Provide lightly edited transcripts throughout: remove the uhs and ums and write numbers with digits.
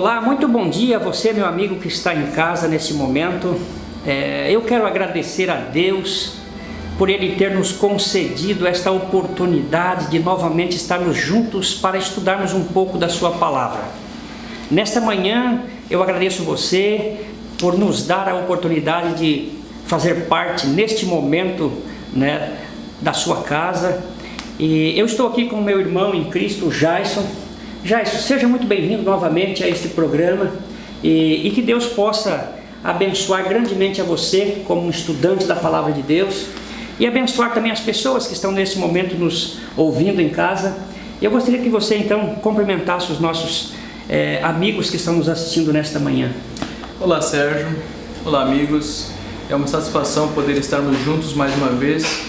Olá, muito bom dia a você, meu amigo que está em casa nesse momento. Eu quero agradecer a Deus por Ele ter nos concedido esta oportunidade de novamente estarmos juntos para estudarmos um pouco da Sua Palavra. Nesta manhã, eu agradeço você por nos dar a oportunidade de fazer parte neste momento, da sua casa. E eu estou aqui com o meu irmão em Cristo, Jason. Jason, seja muito bem-vindo novamente a este programa e que Deus possa abençoar grandemente a você como um estudante da Palavra de Deus e abençoar também as pessoas que estão nesse momento nos ouvindo em casa. Eu gostaria que você então cumprimentasse os nossos amigos que estão nos assistindo nesta manhã. Olá, Sérgio. Olá, amigos. É uma satisfação poder estarmos juntos mais uma vez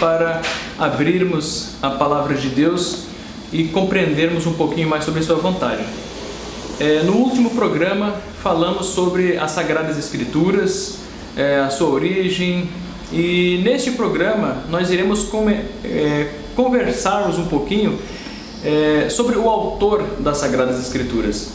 para abrirmos a Palavra de Deus e compreendermos um pouquinho mais sobre a sua vontade. No último programa falamos sobre as Sagradas Escrituras, a sua origem, e neste programa nós iremos conversarmos um pouquinho sobre o autor das Sagradas Escrituras,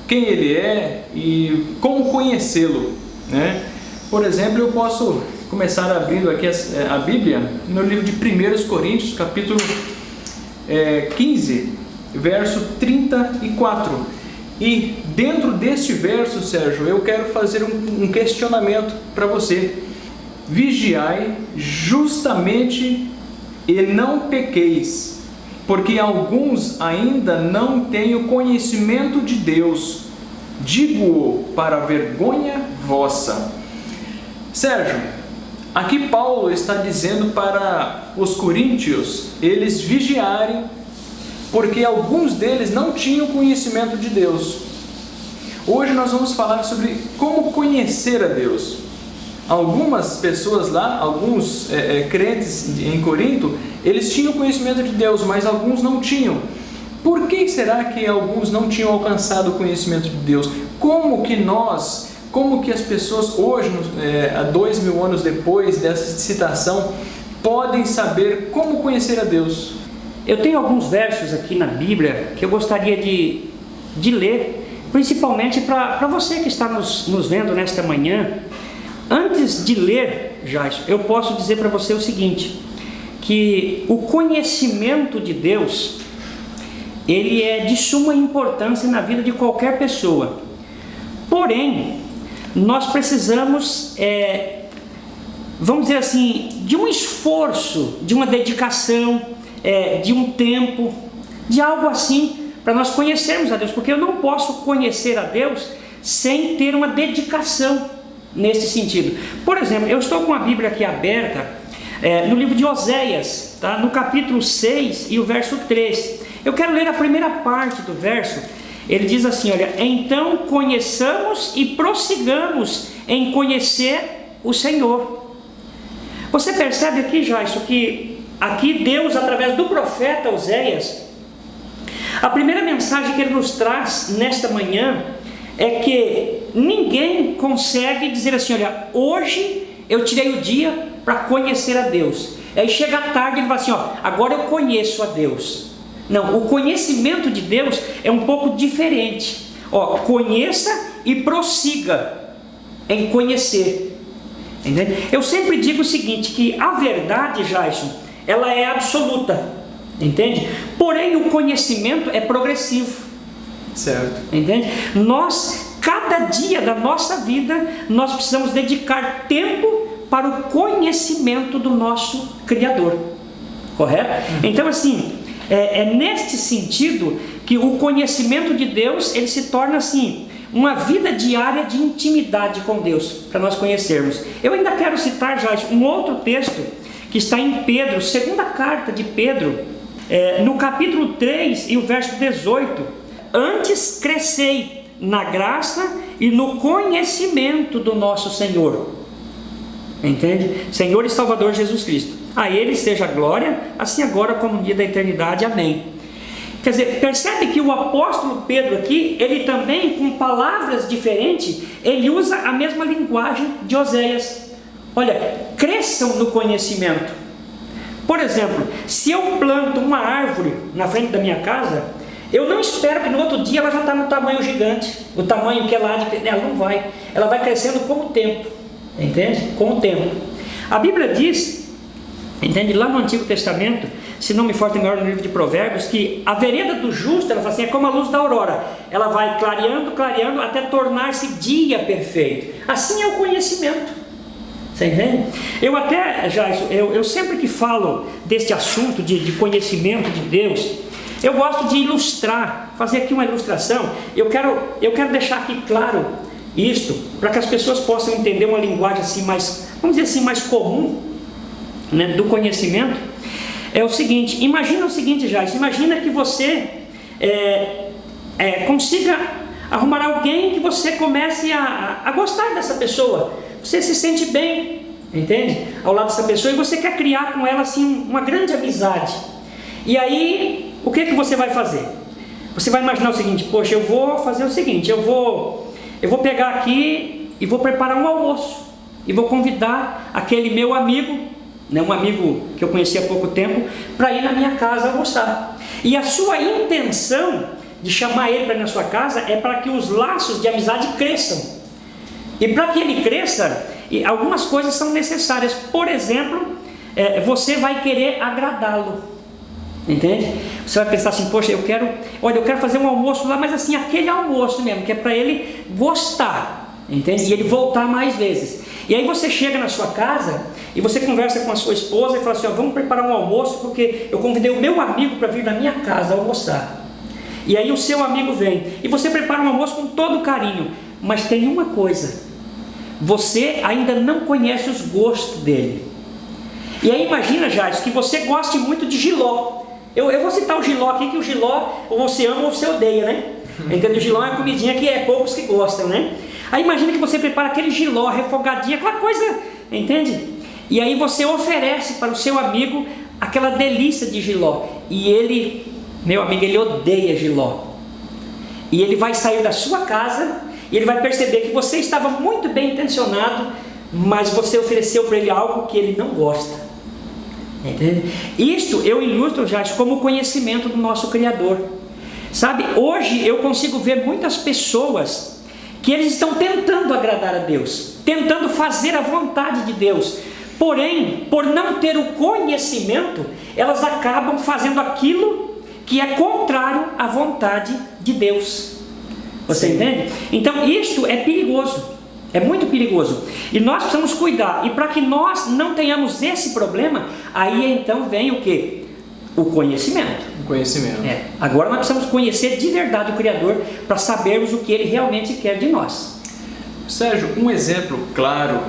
quem ele é e como conhecê-lo, né? Por exemplo, eu posso começar abrindo aqui a Bíblia no livro de 1 Coríntios, capítulo 15, verso 34. E dentro deste verso, Sérgio, eu quero fazer um questionamento para você. Vigiai justamente e não pequeis, porque alguns ainda não têm o conhecimento de Deus. Digo-o para vergonha vossa. Sérgio, aqui Paulo está dizendo para os coríntios eles vigiarem, porque alguns deles não tinham conhecimento de Deus. Hoje nós vamos falar sobre como conhecer a Deus. Algumas pessoas lá, alguns crentes em Corinto, eles tinham conhecimento de Deus, mas alguns não tinham. Por que será que alguns não tinham alcançado o conhecimento de Deus? Como que as pessoas hoje, 2000 anos depois dessa citação, podem saber como conhecer a Deus? Eu tenho alguns versos aqui na Bíblia que eu gostaria de ler, principalmente para você que está nos vendo nesta manhã. Antes de ler, Jason, eu posso dizer para você o seguinte, que o conhecimento de Deus, ele é de suma importância na vida de qualquer pessoa. Porém, nós precisamos, vamos dizer assim, de um esforço, de uma dedicação, de um tempo, de algo assim, para nós conhecermos a Deus, porque eu não posso conhecer a Deus sem ter uma dedicação nesse sentido. Por exemplo, eu estou com a Bíblia aqui aberta, no livro de Oséias, tá? No capítulo 6 e o verso 3. Eu quero ler a primeira parte do verso. Ele diz assim, olha, então conheçamos e prossigamos em conhecer o Senhor. Você percebe aqui, Jason, que aqui Deus, através do profeta Oséias, a primeira mensagem que ele nos traz nesta manhã é que ninguém consegue dizer assim, olha, hoje eu tirei o dia para conhecer a Deus. Aí chega a tarde e ele fala assim, agora eu conheço a Deus. Não, o conhecimento de Deus é um pouco diferente. Conheça e prossiga em conhecer. Entende? Eu sempre digo o seguinte, que a verdade, Jason, ela é absoluta. Entende? Porém, o conhecimento é progressivo. Certo. Entende? Cada dia da nossa vida, nós precisamos dedicar tempo para o conhecimento do nosso Criador. Correto? Então, assim, é neste sentido que o conhecimento de Deus, ele se torna assim, uma vida diária de intimidade com Deus, para nós conhecermos. Eu ainda quero citar, já um outro texto que está em Pedro, segunda carta de Pedro, no capítulo 3 e o verso 18. Antes crescei na graça e no conhecimento do nosso Senhor. Entende? Senhor e Salvador Jesus Cristo. A Ele seja a glória, assim agora como no dia da eternidade. Amém. Quer dizer, percebe que o apóstolo Pedro aqui, ele também, com palavras diferentes, ele usa a mesma linguagem de Oséias. Olha, cresçam no conhecimento. Por exemplo, se eu planto uma árvore na frente da minha casa, Eu não espero que no outro dia ela já está no tamanho gigante, o tamanho que ela há de... Ela não vai. Ela vai crescendo com o tempo, entende? Com o tempo. A Bíblia diz, entende? Lá no Antigo Testamento, se não me falta melhor no livro de Provérbios, que a vereda do justo, ela fala assim, é como a luz da aurora. Ela vai clareando, clareando, até tornar-se dia perfeito. Assim é o conhecimento. Você entende? Eu até, eu sempre que falo deste assunto de conhecimento de Deus, eu gosto de ilustrar, fazer aqui uma ilustração. Eu quero deixar aqui claro isto, para que as pessoas possam entender uma linguagem assim mais, vamos dizer assim, mais comum, né, do conhecimento. É o seguinte, imagina o seguinte, Jair, imagina que você consiga arrumar alguém que você comece a gostar dessa pessoa. Você se sente bem, entende? Ao lado dessa pessoa, e você quer criar com ela assim uma grande amizade. E aí, o que você vai fazer? Você vai imaginar o seguinte, poxa, eu vou fazer o seguinte, eu vou pegar aqui e vou preparar um almoço, e vou convidar aquele meu amigo, né, um amigo que eu conheci há pouco tempo, para ir na minha casa almoçar. E a sua intenção de chamar ele para ir na sua casa é para que os laços de amizade cresçam. E para que ele cresça, algumas coisas são necessárias. Por exemplo, você vai querer agradá-lo, entende? Você vai pensar assim, poxa, eu quero fazer um almoço lá, mas assim, aquele almoço mesmo, que é para ele gostar, entende? E ele voltar mais vezes. E aí você chega na sua casa e você conversa com a sua esposa e fala assim, vamos preparar um almoço, porque eu convidei o meu amigo para vir na minha casa almoçar. E aí o seu amigo vem, e você prepara um almoço com todo carinho, mas tem uma coisa, você ainda não conhece os gostos dele. E aí imagina, Jair, que você goste muito de jiló. Eu vou citar o jiló aqui, que o jiló ou você ama ou você odeia, né? Entende? O jiló é uma comidinha que poucos que gostam, né? Aí imagina que você prepara aquele jiló refogadinho, aquela coisa, entende? E aí você oferece para o seu amigo aquela delícia de jiló. E ele, meu amigo, ele odeia jiló. E ele vai sair da sua casa e ele vai perceber que você estava muito bem intencionado, mas você ofereceu para ele algo que ele não gosta. Entende? Isto eu ilustro já como o conhecimento do nosso Criador. Sabe, hoje eu consigo ver muitas pessoas que eles estão tentando agradar a Deus, tentando fazer a vontade de Deus. Porém, por não ter o conhecimento, elas acabam fazendo aquilo que é contrário à vontade de Deus. Você entende? Então isto é perigoso, é muito perigoso, e nós precisamos cuidar. E para que nós não tenhamos esse problema, aí então vem o que? O conhecimento. O conhecimento. Agora nós precisamos conhecer de verdade o Criador para sabermos o que Ele realmente quer de nós. Sérgio, um exemplo claro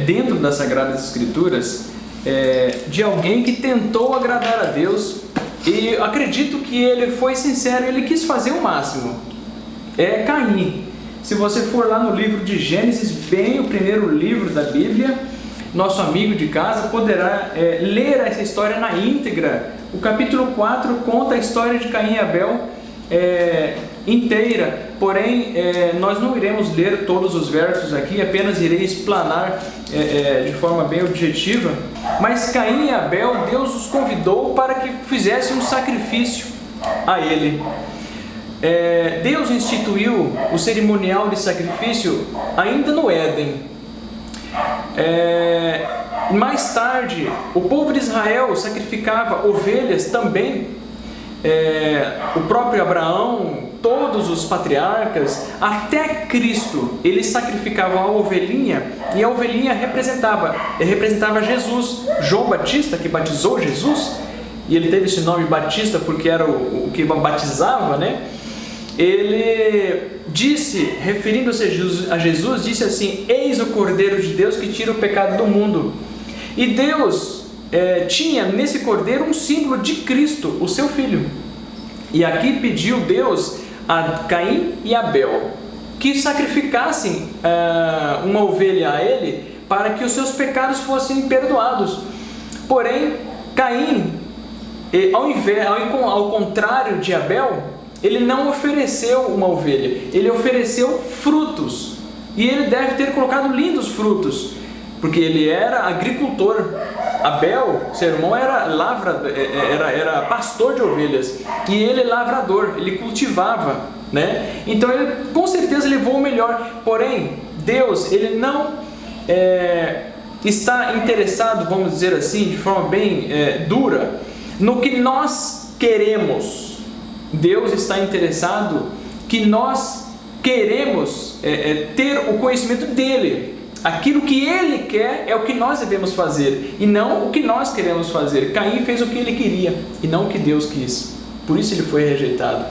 dentro das Sagradas Escrituras de alguém que tentou agradar a Deus, e acredito que ele foi sincero, ele quis fazer o máximo. É Caim. Se você for lá no livro de Gênesis, bem o primeiro livro da Bíblia, nosso amigo de casa poderá ler essa história na íntegra. O capítulo 4 conta a história de Caim e Abel inteira, porém nós não iremos ler todos os versos aqui, apenas irei explanar de forma bem objetiva. Mas Caim e Abel, Deus os convidou para que fizessem um sacrifício a ele. Deus instituiu o cerimonial de sacrifício ainda no Éden. Mais tarde, o povo de Israel sacrificava ovelhas também. O próprio Abraão, todos os patriarcas, até Cristo, eles sacrificavam a ovelhinha, e a ovelhinha representava Jesus. João Batista, que batizou Jesus, e ele teve esse nome Batista porque era o que batizava, né? Ele disse, referindo-se a Jesus, disse assim: eis o Cordeiro de Deus que tira o pecado do mundo. E Deus tinha nesse Cordeiro um símbolo de Cristo, o seu Filho. E aqui pediu Deus a Caim e Abel que sacrificassem uma ovelha a ele para que os seus pecados fossem perdoados. Porém, Caim, ao contrário de Abel, ele não ofereceu uma ovelha, ele ofereceu frutos. E ele deve ter colocado lindos frutos. porque ele era agricultor. Abel, seu irmão, era pastor de ovelhas, e ele é lavrador, ele cultivava, né? Então ele com certeza levou o melhor. Porém, Deus, ele não está interessado, vamos dizer assim, de forma bem dura, no que nós queremos. Deus está interessado que nós queremos ter o conhecimento dele. Aquilo que ele quer é o que nós devemos fazer, e não o que nós queremos fazer. Caim fez o que ele queria, e não o que Deus quis. Por isso ele foi rejeitado.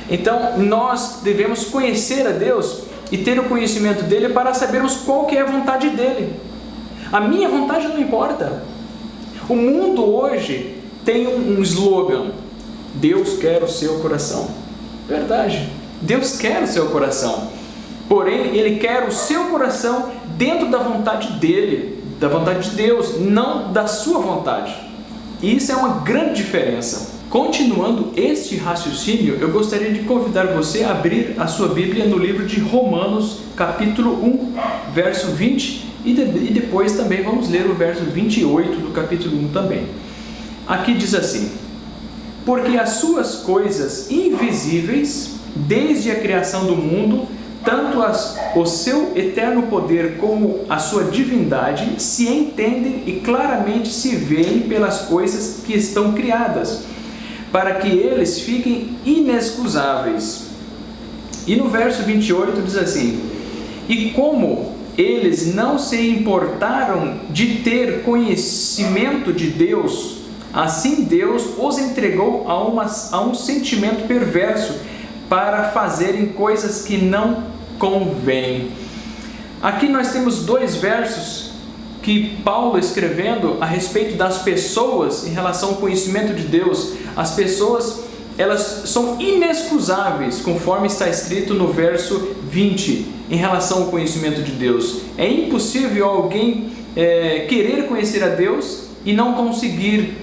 Então, nós devemos conhecer a Deus e ter o conhecimento dele para sabermos qual que é a vontade dele. A minha vontade não importa. O mundo hoje tem um slogan: Deus quer o seu coração. Verdade, Deus quer o seu coração. Porém, Ele quer o seu coração dentro da vontade dEle, da vontade de Deus, não da sua vontade. E isso é uma grande diferença. Continuando este raciocínio, eu gostaria de convidar você a abrir a sua Bíblia no livro de Romanos, capítulo 1, verso 20, e depois também vamos ler o verso 28 do capítulo 1 também. Aqui diz assim: porque as suas coisas invisíveis, desde a criação do mundo, tanto o seu eterno poder como a sua divindade, se entendem e claramente se veem pelas coisas que estão criadas, para que eles fiquem inexcusáveis. E no verso 28 diz assim: e como eles não se importaram de ter conhecimento de Deus, assim Deus os entregou a um sentimento perverso, para fazerem coisas que não convém. Aqui nós temos dois versos que Paulo escrevendo a respeito das pessoas em relação ao conhecimento de Deus. As pessoas, elas são inexcusáveis, conforme está escrito no verso 20, em relação ao conhecimento de Deus. É impossível alguém querer conhecer a Deus e não conseguir.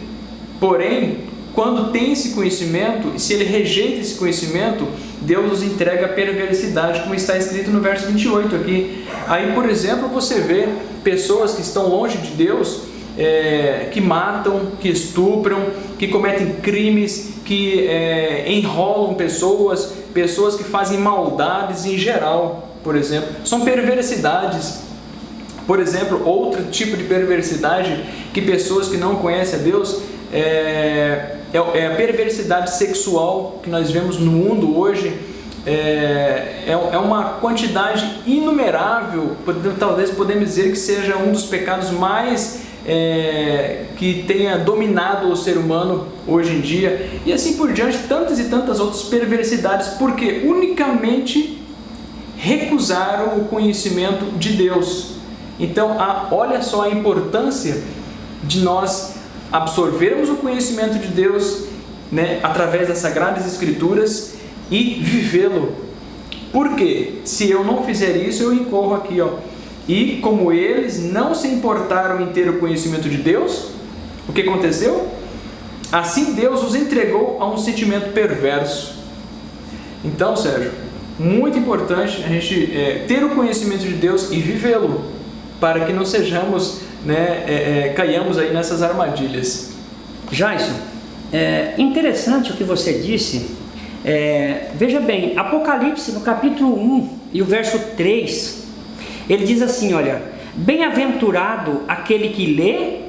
Porém, quando tem esse conhecimento, e se ele rejeita esse conhecimento, Deus nos entrega a perversidade, como está escrito no verso 28 aqui. Aí, por exemplo, você vê pessoas que estão longe de Deus, que matam, que estupram, que cometem crimes, que enrolam pessoas que fazem maldades em geral, por exemplo. São perversidades. Por exemplo, outro tipo de perversidade que pessoas que não conhecem a Deus é a perversidade sexual que nós vemos no mundo hoje. É uma quantidade inumerável, talvez podemos dizer que seja um dos pecados mais que tenha dominado o ser humano hoje em dia, e assim por diante, tantas e tantas outras perversidades, porque unicamente recusaram o conhecimento de Deus. Então, olha só a importância de nós absorvermos o conhecimento de Deus, né, através das Sagradas Escrituras, e vivê-lo. Porque se eu não fizer isso, eu incorro aqui, E como eles não se importaram em ter o conhecimento de Deus, o que aconteceu? Assim Deus os entregou a um sentimento perverso. Então, Sérgio, muito importante a gente ter o conhecimento de Deus e vivê-lo, para que não sejamos, caiamos aí nessas armadilhas. Jason, interessante o que você disse. Veja bem, Apocalipse no capítulo 1 e o verso 3, ele diz assim, olha: bem-aventurado aquele que lê,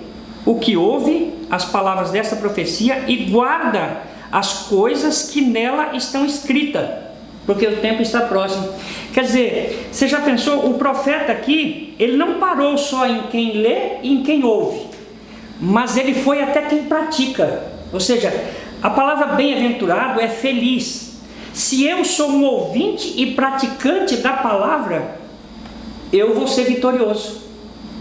o que ouve as palavras desta profecia e guarda as coisas que nela estão escritas, porque o tempo está próximo. Quer dizer, você já pensou, o profeta aqui, ele não parou só em quem lê e em quem ouve, mas ele foi até quem pratica. Ou seja, a palavra bem-aventurado é feliz. Se eu sou um ouvinte e praticante da palavra, eu vou ser vitorioso.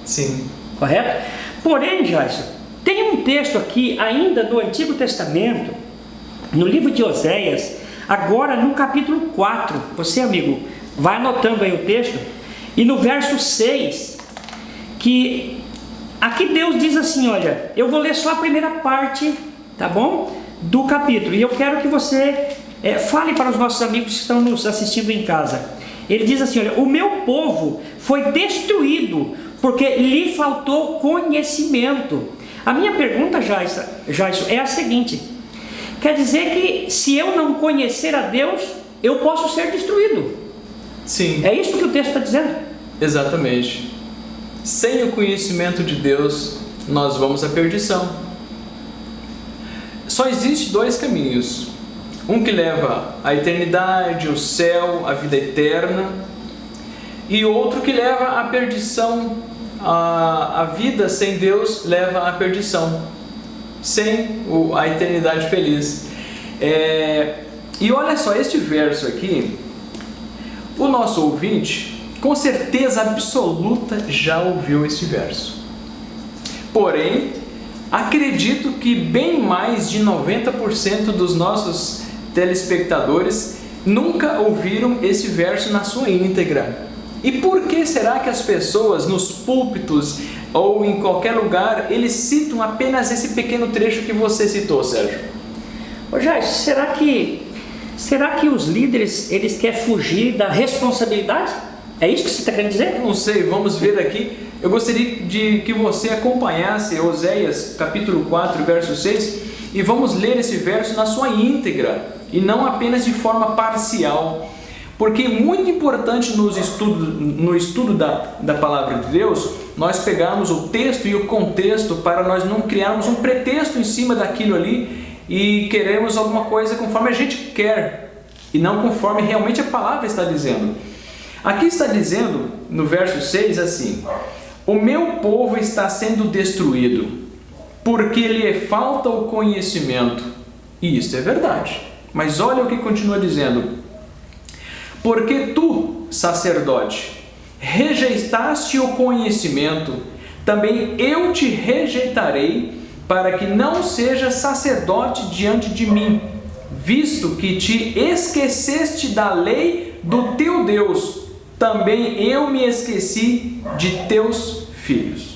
Sim. Correto? Porém, Jason, tem um texto aqui ainda do Antigo Testamento, no livro de Oséias, agora no capítulo 4, você, amigo, vai anotando aí o texto, e no verso 6, que aqui Deus diz assim, olha, eu vou ler só a primeira parte, tá bom? Do capítulo, e eu quero que você fale para os nossos amigos que estão nos assistindo em casa. Ele diz assim, olha: o meu povo foi destruído porque lhe faltou conhecimento. A minha pergunta, Jaisso, é a seguinte: quer dizer que se eu não conhecer a Deus, eu posso ser destruído? Sim. É isso que o texto está dizendo? Exatamente. Sem o conhecimento de Deus, nós vamos à perdição. Só existe dois caminhos. Um que leva à eternidade, o céu, a vida eterna, e outro que leva à perdição. A vida sem Deus leva à perdição, sem a eternidade feliz. E olha só, este verso aqui, o nosso ouvinte, com certeza absoluta, já ouviu este verso. Porém, acredito que bem mais de 90% dos nossos telespectadores nunca ouviram esse verso na sua íntegra. E por que será que as pessoas nos púlpitos ou em qualquer lugar, eles citam apenas esse pequeno trecho que você citou, Sérgio? Ô Jair, será que os líderes, eles querem fugir da responsabilidade? É isso que você está querendo dizer? Não sei, vamos ver aqui. Eu gostaria de que você acompanhasse Oséias capítulo 4, verso 6, e vamos ler esse verso na sua íntegra, e não apenas de forma parcial. Porque é muito importante no estudo da palavra de Deus, nós pegarmos o texto e o contexto para nós não criarmos um pretexto em cima daquilo ali e queremos alguma coisa conforme a gente quer e não conforme realmente a palavra está dizendo. Aqui está dizendo no verso 6 assim: o meu povo está sendo destruído porque lhe falta o conhecimento. E isso é verdade. Mas olha o que continua dizendo: porque tu, sacerdote, rejeitaste o conhecimento, também eu te rejeitarei, para que não sejas sacerdote diante de mim, visto que te esqueceste da lei do teu Deus, também eu me esqueci de teus filhos.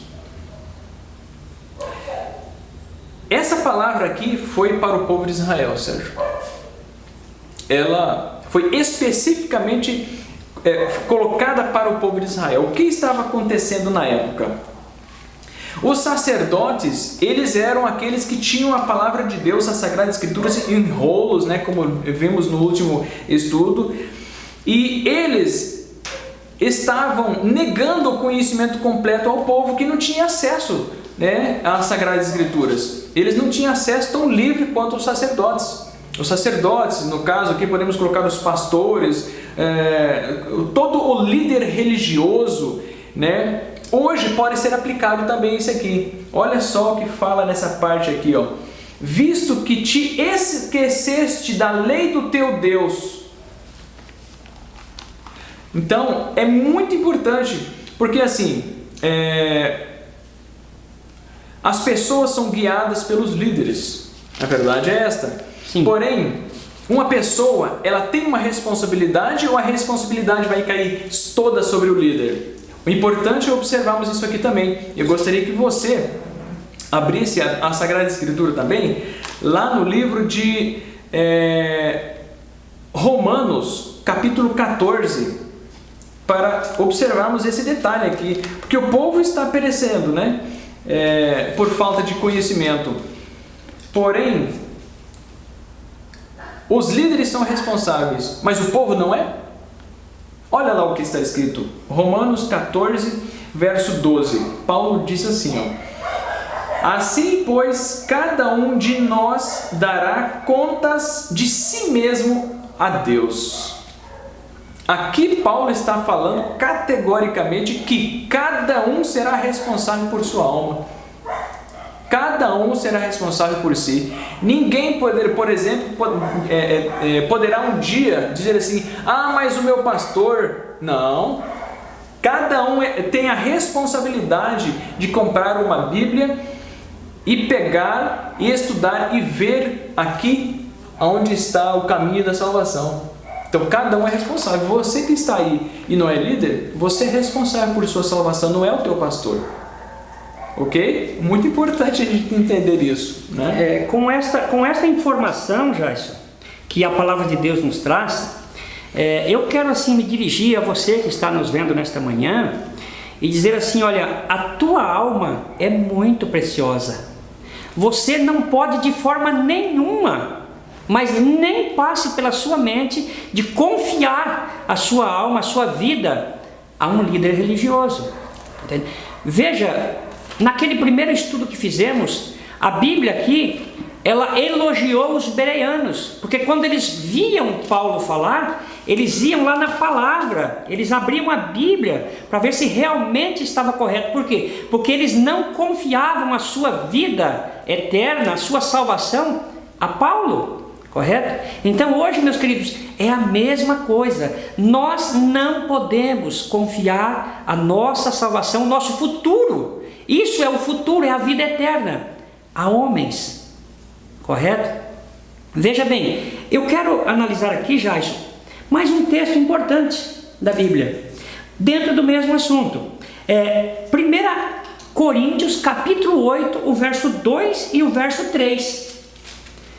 Essa palavra aqui foi para o povo de Israel, Sérgio. Ela foi especificamente colocada para o povo de Israel. O que estava acontecendo na época? Os sacerdotes, eles eram aqueles que tinham a palavra de Deus, as Sagradas Escrituras, em rolos, né, como vimos no último estudo, e eles estavam negando o conhecimento completo ao povo que não tinha acesso, né, às Sagradas Escrituras. Eles não tinham acesso tão livre quanto os sacerdotes. Os sacerdotes, no caso aqui podemos colocar os pastores, todo o líder religioso, né? Hoje pode ser aplicado também isso aqui. Olha só o que fala nessa parte aqui, ó. Visto que te esqueceste da lei do teu Deus. Então, é muito importante, porque assim, as pessoas são guiadas pelos líderes. A verdade é esta. Sim. Porém, uma pessoa, ela tem uma responsabilidade ou a responsabilidade vai cair toda sobre o líder? O importante é observarmos isso aqui também. Eu gostaria que você abrisse a Sagrada Escritura também, lá no livro de Romanos, capítulo 14, para observarmos esse detalhe aqui. Porque o povo está perecendo, né? Por falta de conhecimento. Porém, os líderes são responsáveis, mas o povo não é? Olha lá o que está escrito. Romanos 14, verso 12. Paulo diz assim, ó: assim, pois, cada um de nós dará contas de si mesmo a Deus. Aqui Paulo está falando categoricamente que cada um será responsável por sua alma. Cada um será responsável por si. Ninguém por exemplo, poderá um dia dizer assim: ah, mas o meu pastor... Não. Cada um tem a responsabilidade de comprar uma Bíblia e pegar e estudar e ver aqui onde está o caminho da salvação. Então cada um é responsável. Você que está aí e não é líder, você é responsável por sua salvação, não é o teu pastor. Ok? Muito importante a gente entender isso, né? Com esta informação, Jason, que a palavra de Deus nos traz, eu quero assim me dirigir a você que está nos vendo nesta manhã e dizer assim: olha, a tua alma é muito preciosa. Você não pode de forma nenhuma, mas nem passe pela sua mente, de confiar a sua alma, a sua vida a um líder religioso. Entende? Veja, naquele primeiro estudo que fizemos, a Bíblia aqui, ela elogiou os bereanos, porque quando eles viam Paulo falar, eles iam lá na palavra, eles abriam a Bíblia para ver se realmente estava correto. Por quê? Porque eles não confiavam a sua vida eterna, a sua salvação a Paulo, correto? Então hoje, meus queridos, é a mesma coisa. Nós não podemos confiar a nossa salvação, o nosso futuro. Isso é o futuro, é a vida eterna, a homens, correto? Veja bem, eu quero analisar aqui, Jason, mais um texto importante da Bíblia, dentro do mesmo assunto. 1 Coríntios capítulo 8, o verso 2 e o verso 3.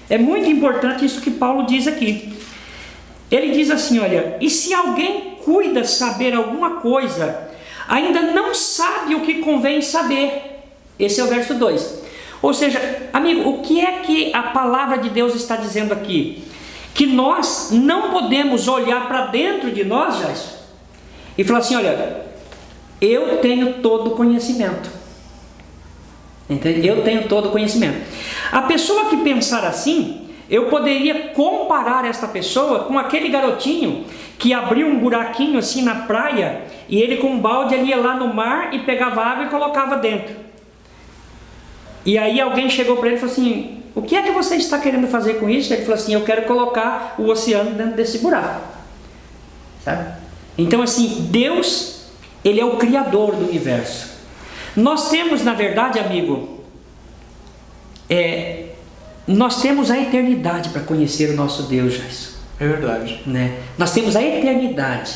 É muito importante isso que Paulo diz aqui. Ele diz assim: olha, e se alguém cuida saber alguma coisa, ainda não sabe o que convém saber. Esse é o verso 2. Ou seja, amigo, o que é que a palavra de Deus está dizendo aqui? Que nós não podemos olhar para dentro de nós, Jason, e falar assim: olha, eu tenho todo o conhecimento. Entende? Eu tenho todo o conhecimento. A pessoa que pensar assim, eu poderia comparar esta pessoa com aquele garotinho que abriu um buraquinho assim na praia, e ele com um balde ali ia lá no mar e pegava água e colocava dentro. E aí alguém chegou para ele e falou assim: o que é que você está querendo fazer com isso? Ele falou assim: eu quero colocar o oceano dentro desse buraco. Sabe? Então assim, Deus, Ele é o Criador do universo. Nós temos, na verdade, amigo, nós temos a eternidade para conhecer o nosso Deus, Jason. É verdade. Né? Nós temos a eternidade.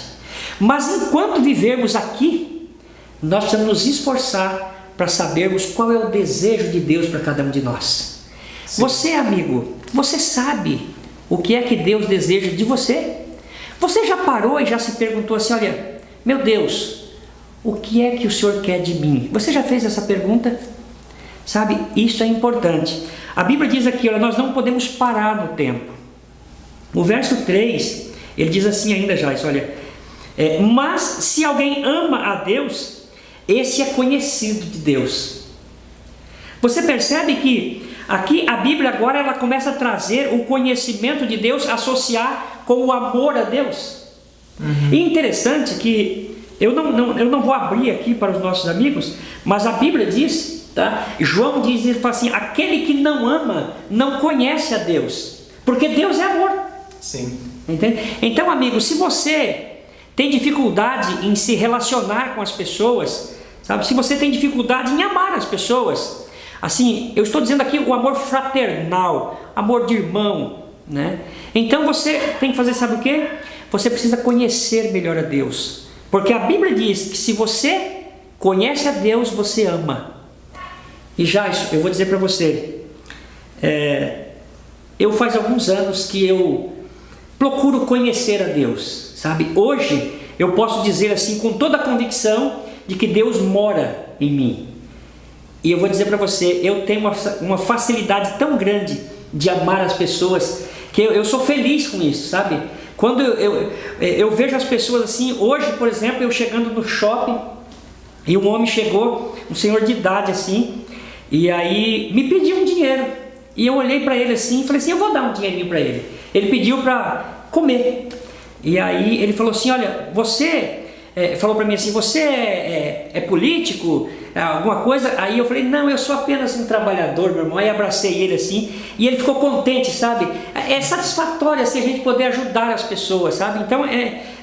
Mas enquanto vivermos aqui, nós precisamos nos esforçar para sabermos qual é o desejo de Deus para cada um de nós. Sim. Você, amigo, você sabe o que é que Deus deseja de você? Você já parou e já se perguntou assim: olha, meu Deus, o que é que o Senhor quer de mim? Você já fez essa pergunta? Sabe, isso é importante. A Bíblia diz aqui: olha, nós não podemos parar no tempo. O verso 3, ele diz assim ainda, Jason, olha, mas se alguém ama a Deus, esse é conhecido de Deus. Você percebe que aqui a Bíblia agora ela começa a trazer o conhecimento de Deus, associar com o amor a Deus. E interessante que eu não vou abrir aqui para os nossos amigos, mas a Bíblia diz, tá? João diz, ele fala assim: aquele que não ama não conhece a Deus, porque Deus é amor. Sim. Entende? Então, amigo, se você tem dificuldade em se relacionar com as pessoas, sabe? Se você tem dificuldade em amar as pessoas, assim, eu estou dizendo aqui o amor fraternal, amor de irmão, né? Então você tem que fazer, sabe o quê? Você precisa conhecer melhor a Deus, porque a Bíblia diz que se você conhece a Deus, você ama. E já eu vou dizer para você, eu faz alguns anos que eu procuro conhecer a Deus, sabe? Hoje eu posso dizer assim com toda a convicção de que Deus mora em mim. E eu vou dizer para você, eu tenho uma facilidade tão grande de amar as pessoas, que eu sou feliz com isso, sabe? Quando eu vejo as pessoas assim, hoje, por exemplo, eu chegando no shopping, e um homem chegou, um senhor de idade assim, e aí me pediu um dinheiro, e eu olhei para ele assim, e falei assim: eu vou dar um dinheirinho para ele. Ele pediu para comer, e aí ele falou assim: olha, você... falou para mim assim: você é político, alguma coisa? Aí eu falei: não, eu sou apenas um trabalhador, meu irmão. Aí abracei ele assim, e ele ficou contente, sabe? É satisfatório assim, a gente poder ajudar as pessoas, sabe? Então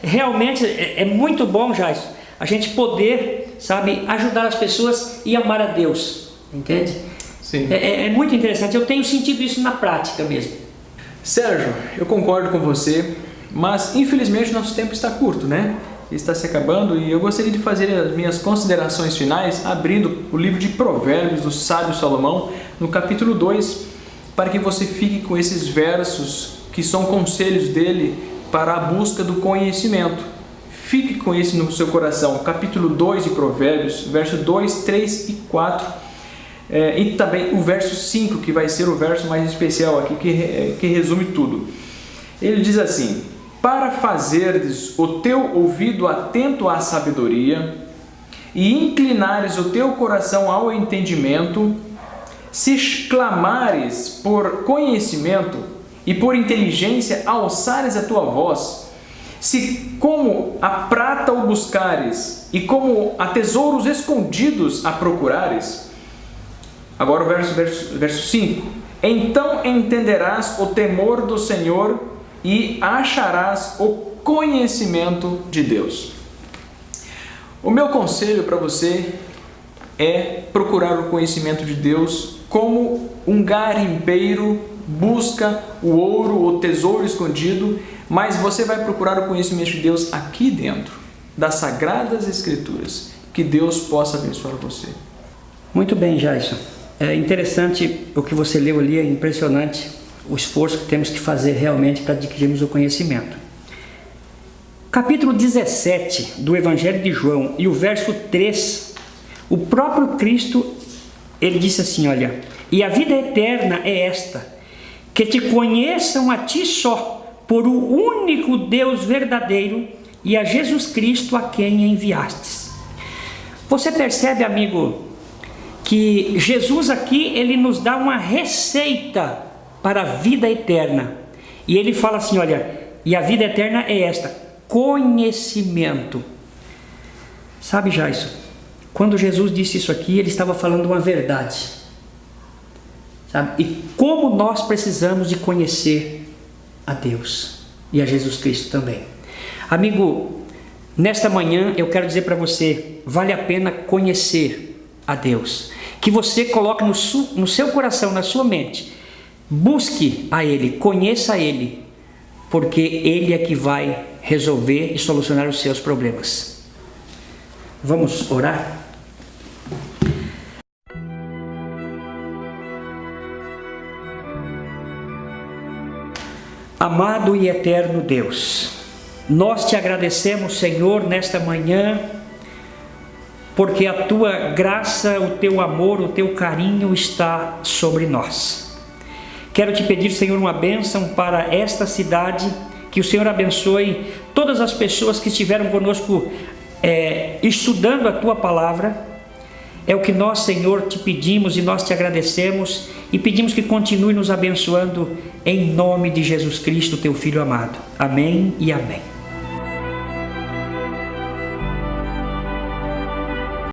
realmente é muito bom, Jason, a gente poder, sabe, ajudar as pessoas e amar a Deus, entende? Sim. É muito interessante, eu tenho sentido isso na prática mesmo. Sérgio, eu concordo com você, mas infelizmente nosso tempo está curto, né? Está se acabando, e eu gostaria de fazer as minhas considerações finais abrindo o livro de Provérbios do sábio Salomão, no capítulo 2, para que você fique com esses versos que são conselhos dele para a busca do conhecimento. fique com isso no seu coração. Capítulo 2 de Provérbios, verso 2, 3 e 4. E também o verso 5, que vai ser o verso mais especial aqui, que resume tudo. Ele diz assim: para fazeres o teu ouvido atento à sabedoria e inclinares o teu coração ao entendimento, se clamares por conhecimento e por inteligência alçares a tua voz, se como a prata o buscares e como a tesouros escondidos a procurares. Agora o verso 5. Então entenderás o temor do Senhor e acharás o conhecimento de Deus. O meu conselho para você é procurar o conhecimento de Deus como um garimpeiro busca o ouro, o tesouro escondido, mas você vai procurar o conhecimento de Deus aqui dentro das Sagradas Escrituras. Que Deus possa abençoar você. Muito bem, Jason. É interessante o que você leu ali, é impressionante o esforço que temos que fazer realmente para adquirirmos o conhecimento. Capítulo 17 do Evangelho de João e o verso 3, o próprio Cristo, ele disse assim, olha: e a vida eterna é esta, que te conheçam a ti só, por o único Deus verdadeiro, e a Jesus Cristo a quem enviastes. Você percebe, amigo, que Jesus aqui, ele nos dá uma receita para a vida eterna. E ele fala assim, olha, e a vida eterna é esta, conhecimento. Sabe, Jason, quando Jesus disse isso aqui, ele estava falando uma verdade. Sabe? E como nós precisamos de conhecer a Deus e a Jesus Cristo também. Amigo, nesta manhã eu quero dizer para você, vale a pena conhecer a Deus. Que você coloque no seu coração, na sua mente, busque a Ele, conheça a Ele, porque Ele é que vai resolver e solucionar os seus problemas. Vamos orar? Amado e eterno Deus, nós te agradecemos, Senhor, nesta manhã, porque a tua graça, o teu amor, o teu carinho está sobre nós. Quero te pedir, Senhor, uma bênção para esta cidade, que o Senhor abençoe todas as pessoas que estiveram conosco estudando a tua palavra. É o que nós, Senhor, te pedimos e nós te agradecemos e pedimos que continue nos abençoando em nome de Jesus Cristo, teu Filho amado. Amém e amém.